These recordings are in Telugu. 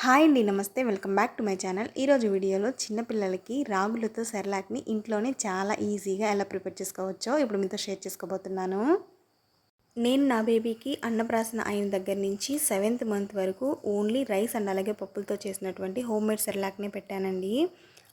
హాయ్ అండి, నమస్తే. Welcome back to my channel. ఈరోజు వీడియోలో చిన్నపిల్లలకి రాగులతో సెర్లాక్ని ఇంట్లోనే చాలా ఈజీగా ఎలా ప్రిపేర్ చేసుకోవచ్చో ఇప్పుడు మీతో షేర్ చేసుకోబోతున్నాను. నేను నా బేబీకి అన్నప్రాసన అయిన దగ్గర నుంచి 7th మంత్ వరకు ఓన్లీ రైస్ అండ్ అలాగే పప్పులతో చేసినటువంటి హోమ్ మేడ్ సెర్లాక్నే పెట్టానండి.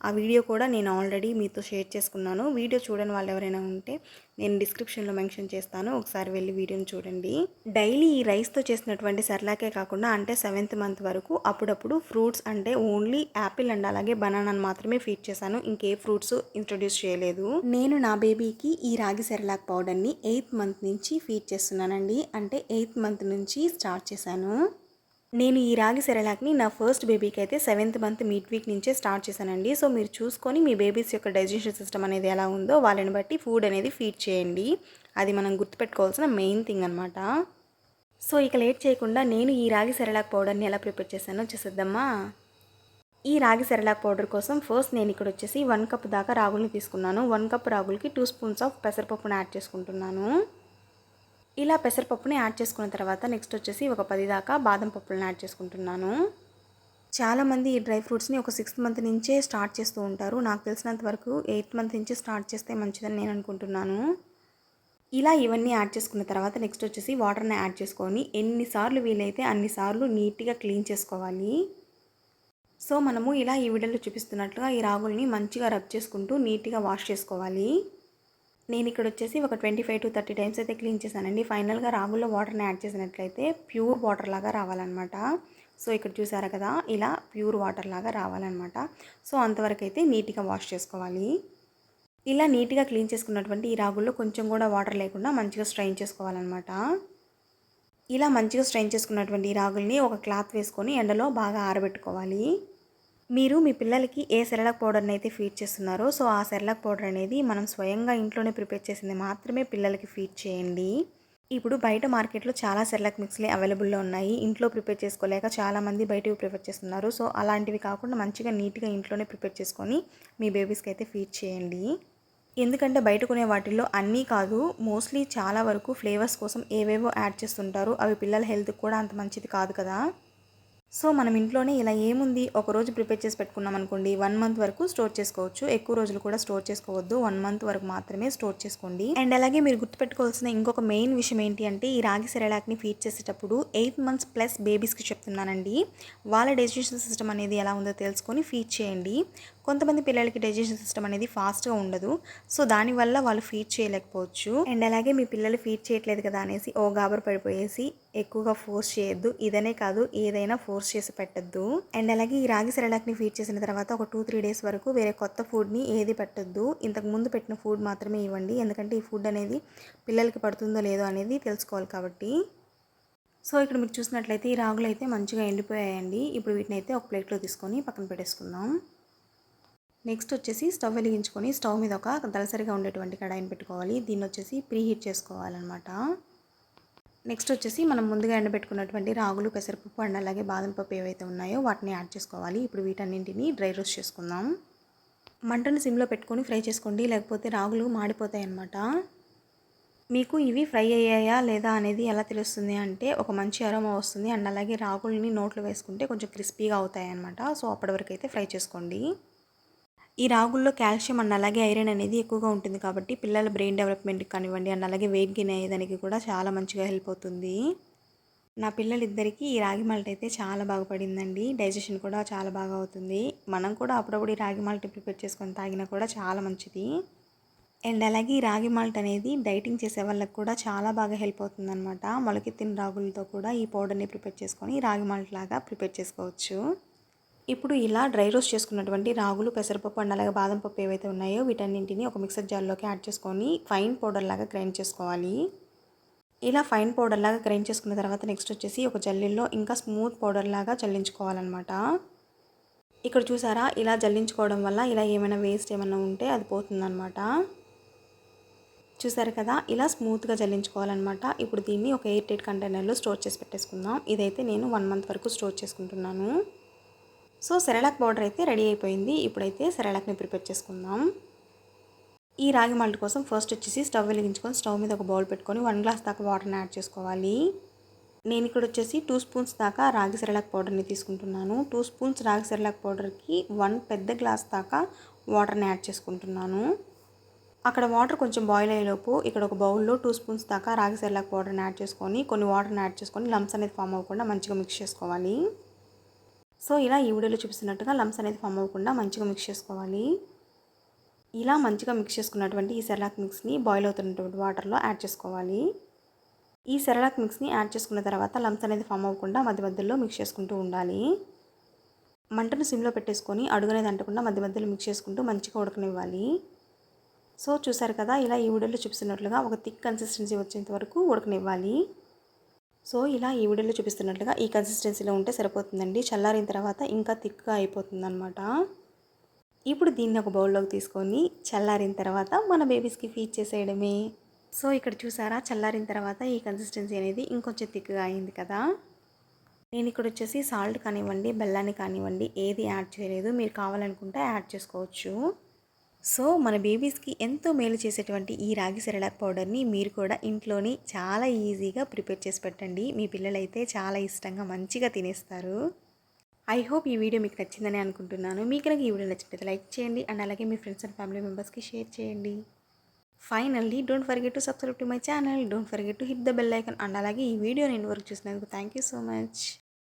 ఆ వీడియో కూడా నేను ఆల్రెడీ మీతో షేర్ చేసుకున్నాను. వీడియో చూడని వాళ్ళు ఎవరైనా ఉంటే నేను డిస్క్రిప్షన్లో మెన్షన్ చేస్తాను, ఒకసారి వెళ్ళి వీడియోని చూడండి. డైలీ ఈ రైస్తో చేసినటువంటి సెర్లాకే కాకుండా అంటే 7th మంత్ వరకు అప్పుడప్పుడు ఫ్రూట్స్ అంటే ఓన్లీ యాపిల్ అండ్ అలాగే బనానాను మాత్రమే ఫీడ్ చేశాను. ఇంకే ఫ్రూట్స్ ఇంట్రొడ్యూస్ చేయలేదు. నేను నా బేబీకి ఈ రాగి సెర్లాక్ పౌడర్ని 8th మంత్ నుంచి ఫీడ్ చేస్తున్నానండి. అంటే 8th మంత్ నుంచి స్టార్ట్ చేశాను. నేను ఈ రాగి సెరలాక్ని నా ఫస్ట్ బేబీకి అయితే 7th మంత్ మిడ్ వీక్ నుంచే స్టార్ట్ చేశానండి. సో మీరు చూసుకొని మీ బేబీస్ యొక్క డైజెషన్ సిస్టమ్ అనేది ఎలా ఉందో వాళ్ళని బట్టి ఫుడ్ అనేది ఫీడ్ చేయండి. అది మనం గుర్తుపెట్టుకోవాల్సిన మెయిన్ థింగ్ అనమాట. సో ఇక లేట్ చేయకుండా నేను ఈ రాగి సెరలాక్ పౌడర్ని ఎలా ప్రిపేర్ చేశానో చూసేద్దామా. ఈ రాగి సెరలాక్ పౌడర్ కోసం ఫస్ట్ నేను ఇక్కడ వచ్చేసి 1 కప్ దాకా రాగుల్ని తీసుకున్నాను. 1 కప్ రాగులకి 2 స్పూన్స్ ఆఫ్ పెసరపప్పును యాడ్ చేసుకుంటున్నాను. ఇలా పెసరపప్పుని యాడ్ చేసుకున్న తర్వాత నెక్స్ట్ వచ్చేసి ఒక 10 దాకా బాదం పప్పులను యాడ్ చేసుకుంటున్నాను. చాలామంది ఈ డ్రై ఫ్రూట్స్ని ఒక 6th మంత్ నుంచే స్టార్ట్ చేస్తూ ఉంటారు. నాకు తెలిసినంత వరకు 8th మంత్ నుంచి స్టార్ట్ చేస్తే మంచిదని నేను అనుకుంటున్నాను. ఇలా ఇవన్నీ యాడ్ చేసుకున్న తర్వాత నెక్స్ట్ వచ్చేసి వాటర్ని యాడ్ చేసుకొని ఎన్నిసార్లు వీలైతే అన్నిసార్లు నీట్గా క్లీన్ చేసుకోవాలి. సో మనము ఇలా ఈ వీడియోలో చూపిస్తున్నట్లుగా ఈ రాగుల్ని మంచిగా రబ్ చేసుకుంటూ నీట్గా వాష్ చేసుకోవాలి. నేను ఇక్కడ వచ్చేసి ఒక 25 to 30 టైమ్స్ అయితే క్లీన్ చేశానండి. ఫైనల్గా రాగుల్లో వాటర్ని యాడ్ చేసినట్లయితే ప్యూర్ వాటర్ లాగా రావాలన్నమాట. సో ఇక్కడ చూసారా కదా, ఇలా ప్యూర్ వాటర్ లాగా రావాలన్నమాట. సో అంతవరకు అయితే నీట్గా వాష్ చేసుకోవాలి. ఇలా నీట్గా క్లీన్ చేసుకున్నటువంటి ఈ రాగుల్లో కొంచెం కూడా వాటర్ లేకుండా మంచిగా స్ట్రెయిన్ చేసుకోవాలన్నమాట. ఇలా మంచిగా స్ట్రెయిన్ చేసుకున్నటువంటి ఈ రాగుల్ని ఒక క్లాత్ వేసుకొని ఎండలో బాగా ఆరబెట్టుకోవాలి. మీరు మీ పిల్లలకి ఏ సెరలాక్ పౌడర్ని అయితే ఫీడ్ చేస్తున్నారో సో ఆ సెరలాక్ పౌడర్ అనేది మనం స్వయంగా ఇంట్లోనే ప్రిపేర్ చేసింది మాత్రమే పిల్లలకి ఫీడ్ చేయండి. ఇప్పుడు బయట మార్కెట్లో చాలా సెరలాక్ మిక్స్లే అవైలబుల్లో ఉన్నాయి. ఇంట్లో ప్రిపేర్ చేసుకోలేక చాలామంది బయటవి ప్రిపేర్ చేస్తున్నారు. సో అలాంటివి కాకుండా మంచిగా నీట్గా ఇంట్లోనే ప్రిపేర్ చేసుకొని మీ బేబీస్కి అయితే ఫీడ్ చేయండి. ఎందుకంటే బయట కొనే వాటిల్లో అన్నీ కాదు, మోస్ట్లీ చాలా వరకు ఫ్లేవర్స్ కోసం ఏవేవో యాడ్ చేస్తుంటారు. అవి పిల్లల హెల్త్కి కూడా అంత మంచిది కాదు కదా. సో మనం ఇంట్లోనే ఇలా ఏముంది ఒకరోజు ప్రిపేర్ చేసి పెట్టుకున్నాం అనుకోండి, 1 మంత్ వరకు స్టోర్ చేసుకోవచ్చు. ఎక్కువ రోజులు కూడా స్టోర్ చేసుకోవద్దు, 1 మంత్ వరకు మాత్రమే స్టోర్ చేసుకోండి. అండ్ అలాగే మీరు గుర్తుపెట్టుకోవాల్సిన ఇంకొక మెయిన్ విషయం ఏంటి అంటే ఈ రాగి సెరలాక్ని ఫీడ్ చేసేటప్పుడు 8 మంత్స్ ప్లస్ బేబీస్కి చెప్తున్నానండి. వాళ్ళ డైజెషన్ సిస్టమ్ అనేది ఎలా ఉందో తెలుసుకొని ఫీడ్ చేయండి. కొంతమంది పిల్లలకి డైజెషన్ సిస్టమ్ అనేది ఫాస్ట్గా ఉండదు. సో దానివల్ల వాళ్ళు ఫీడ్ చేయలేకపోవచ్చు. అండ్ అలాగే మీ పిల్లలు ఫీడ్ చేయట్లేదు కదా అనేసి ఓ గాబర్ పడిపోయేసి ఎక్కువగా ఫోర్స్ చేయొద్దు. ఇదనే కాదు, ఏదైనా ఫోర్స్ చేసి పెట్టద్దు. అండ్ అలాగే ఈ రాగి సెరలాక్ని ఫీడ్ చేసిన తర్వాత ఒక 2-3 డేస్ వరకు వేరే కొత్త ఫుడ్ని ఏది పెట్టద్దు. ఇంతకు ముందు పెట్టిన ఫుడ్ మాత్రమే ఇవ్వండి. ఎందుకంటే ఈ ఫుడ్ అనేది పిల్లలకి పడుతుందో లేదో అనేది తెలుసుకోవాలి కాబట్టి. సో ఇక్కడ మీరు చూసినట్లయితే ఈ రాగులు అయితే మంచిగా ఎండిపోయాయండి. ఇప్పుడు వీటిని అయితే ఒక ప్లేట్లో తీసుకొని పక్కన పెట్టేసుకుందాం. నెక్స్ట్ వచ్చేసి స్టవ్ వెలిగించుకొని స్టవ్ మీద ఒక దళసరిగా ఉండేటువంటి కడాయిని పెట్టుకోవాలి. దీన్ని వచ్చేసి ప్రీ హీట్ చేసుకోవాలన్నమాట. నెక్స్ట్ వచ్చేసి మనం ముందుగా ఎండబెట్టుకున్నటువంటి రాగులు, పెసరపప్పు అండ్ అలాగే బాదం పప్పు ఏవైతే ఉన్నాయో వాటిని యాడ్ చేసుకోవాలి. ఇప్పుడు వీటన్నింటిని డ్రై రోస్ట్ చేసుకుందాం. మంటను సిమ్లో పెట్టుకొని ఫ్రై చేసుకోండి, లేకపోతే రాగులు మాడిపోతాయి అన్నమాట. మీకు ఇవి ఫ్రై అయ్యాయా లేదా అనేది ఎలా తెలుస్తుంది అంటే ఒక మంచి అరోమా వస్తుంది. అండ్ అలాగే రాగుల్ని నోట్లో వేసుకుంటే కొంచెం క్రిస్పీగా అవుతాయి అన్నమాట. సో అప్పటి వరకు అయితే ఫ్రై చేసుకోండి. ఈ రాగుల్లో కాల్షియం అండ్ అలాగే ఐరన్ అనేది ఎక్కువగా ఉంటుంది కాబట్టి పిల్లల బ్రెయిన్ డెవలప్మెంట్కి కానివ్వండి అండ్ అలాగే వెయిట్ గెయిన్ అయ్యేదానికి కూడా చాలా మంచిగా హెల్ప్ అవుతుంది. నా పిల్లలిద్దరికీ ఈ రాగి మాల్ట్ అయితే చాలా బాగుపడిందండి. డైజెషన్ కూడా చాలా బాగా అవుతుంది. మనం కూడా అప్పుడప్పుడు ఈ రాగి మాల్ట్ ప్రిపేర్ చేసుకొని తాగినా కూడా చాలా మంచిది. అండ్ అలాగే ఈ రాగి మాల్ట్ అనేది డైటింగ్ చేసే వాళ్ళకి కూడా చాలా బాగా హెల్ప్ అవుతుంది అనమాట. మొలకెత్తిన రాగులతో కూడా ఈ పౌడర్ని ప్రిపేర్ చేసుకొని రాగి మాల్ట్ లాగా ప్రిపేర్ చేసుకోవచ్చు. ఇప్పుడు ఇలా డ్రై రోస్ట్ చేసుకున్నటువంటి రాగులు, పెసరపప్పు అండ్ అలాగే బాదం పప్పు ఏవైతే ఉన్నాయో వీటన్నింటిని ఒక మిక్సర్ జార్లోకి యాడ్ చేసుకొని ఫైన్ పౌడర్ లాగా గ్రైండ్ చేసుకోవాలి. ఇలా ఫైన్ పౌడర్ లాగా గ్రైండ్ చేసుకున్న తర్వాత నెక్స్ట్ వచ్చేసి ఒక జల్లెల్లో ఇంకా స్మూత్ పౌడర్ లాగా జల్లించుకోవాలన్నమాట. ఇక్కడ చూసారా, ఇలా జల్లించుకోవడం వల్ల ఇలా ఏమైనా వేస్ట్ ఏమైనా ఉంటే అది పోతుందన్నమాట. చూసారు కదా, ఇలా స్మూత్గా జల్లించుకోవాలన్నమాట. ఇప్పుడు దీన్ని ఒక ఎయిర్ టైట్ కంటైనర్లో స్టోర్ చేసి పెట్టేసుకుందాం. ఇదైతే నేను 1 మంత్ వరకు స్టోర్ చేసుకుంటున్నాను. సో సెరలాక్ పౌడర్ అయితే రెడీ అయిపోయింది. ఇప్పుడైతే సెరలాక్ని ప్రిపేర్ చేసుకుందాం. ఈ రాగి మాల్ట్ కోసం ఫస్ట్ వచ్చేసి స్టవ్ వెలిగించుకొని స్టవ్ మీద ఒక బౌల్ పెట్టుకొని 1 గ్లాస్ దాకా వాటర్ని యాడ్ చేసుకోవాలి. నేను ఇక్కడ వచ్చేసి 2 స్పూన్స్ దాకా రాగి సెరలాక్ పౌడర్ని తీసుకుంటున్నాను. 2 స్పూన్స్ రాగి సెరలాక్ పౌడర్కి 1 పెద్ద గ్లాస్ దాకా వాటర్ని యాడ్ చేసుకుంటున్నాను. అక్కడ వాటర్ కొంచెం బాయిల్ అయ్యేలోపు ఇక్కడ ఒక బౌల్లో 2 స్పూన్స్ దాకా రాగి సెరలాక్ పౌడర్ని యాడ్ చేసుకొని కొన్ని వాటర్ని యాడ్ చేసుకొని లమ్స్ అనేది ఫామ్ అవ్వకుండా మంచిగా మిక్స్ చేసుకోవాలి. సో ఇలా ఈ వీడియోలో చూపిస్తున్నట్టుగా లమ్స్ అనేది ఫామ్ అవ్వకుండా మంచిగా మిక్స్ చేసుకోవాలి. ఇలా మంచిగా మిక్స్ చేసుకున్నటువంటి ఈ సెరలాక్ మిక్స్ని బాయిల్ అవుతున్నటువంటి వాటర్లో యాడ్ చేసుకోవాలి. ఈ సెరలాక్ మిక్స్ని యాడ్ చేసుకున్న తర్వాత లమ్స్ అనేది ఫామ్ అవ్వకుండా మధ్య మధ్యలో మిక్స్ చేసుకుంటూ ఉండాలి. మంటను సిమ్లో పెట్టేసుకొని అడుగనేది అంటకుండా మధ్య మధ్యలో మిక్స్ చేసుకుంటూ మంచిగా ఉడకనివ్వాలి. సో చూసారు కదా, ఇలా ఈ వీడియోలో చూపిస్తున్నట్లుగా ఒక థిక్ కన్సిస్టెన్సీ వచ్చేంత వరకు ఉడకనివ్వాలి. సో ఇలా ఈ వీడియోలో చూపిస్తున్నట్లుగా ఈ కన్సిస్టెన్సీలో ఉంటే సరిపోతుందండి. చల్లారిన తర్వాత ఇంకా థిక్గా అయిపోతుందన్నమాట. ఇప్పుడు దీన్ని ఒక బౌల్లోకి తీసుకొని చల్లారిన తర్వాత మన బేబీస్కి ఫీడ్ చేసేయడమే. సో ఇక్కడ చూసారా, చల్లారిన తర్వాత ఈ కన్సిస్టెన్సీ అనేది ఇంకొంచెం థిక్గా అయింది కదా. నేను ఇక్కడ వచ్చేసి సాల్ట్ కానివ్వండి, బెల్లాన్ని కానివ్వండి ఏది యాడ్ చేయలేదు. మీరు కావాలనుకుంటే యాడ్ చేసుకోవచ్చు. సో మన బేబీస్కి ఎంతో మేలు చేసేటువంటి ఈ రాగి సెరలాక్ పౌడర్ని మీరు కూడా ఇంట్లోని చాలా ఈజీగా ప్రిపేర్ చేసి పెట్టండి. మీ పిల్లలైతే చాలా ఇష్టంగా మంచిగా తినేస్తారు. ఐ హోప్ ఈ వీడియో మీకు నచ్చిందని అనుకుంటున్నాను. మీకు కనుక ఈ వీడియో నచ్చినట్లయితే లైక్ చేయండి అండ్ అలాగే మీ ఫ్రెండ్స్ అండ్ ఫ్యామిలీ మెంబర్స్కి షేర్ చేయండి. Finally, don't forget to subscribe to my channel. Don't forget to hit the bell icon and అలాగే ఈ వీడియోని ఎండ్ వరకు చూసినందుకు థ్యాంక్ యూ సో మచ్.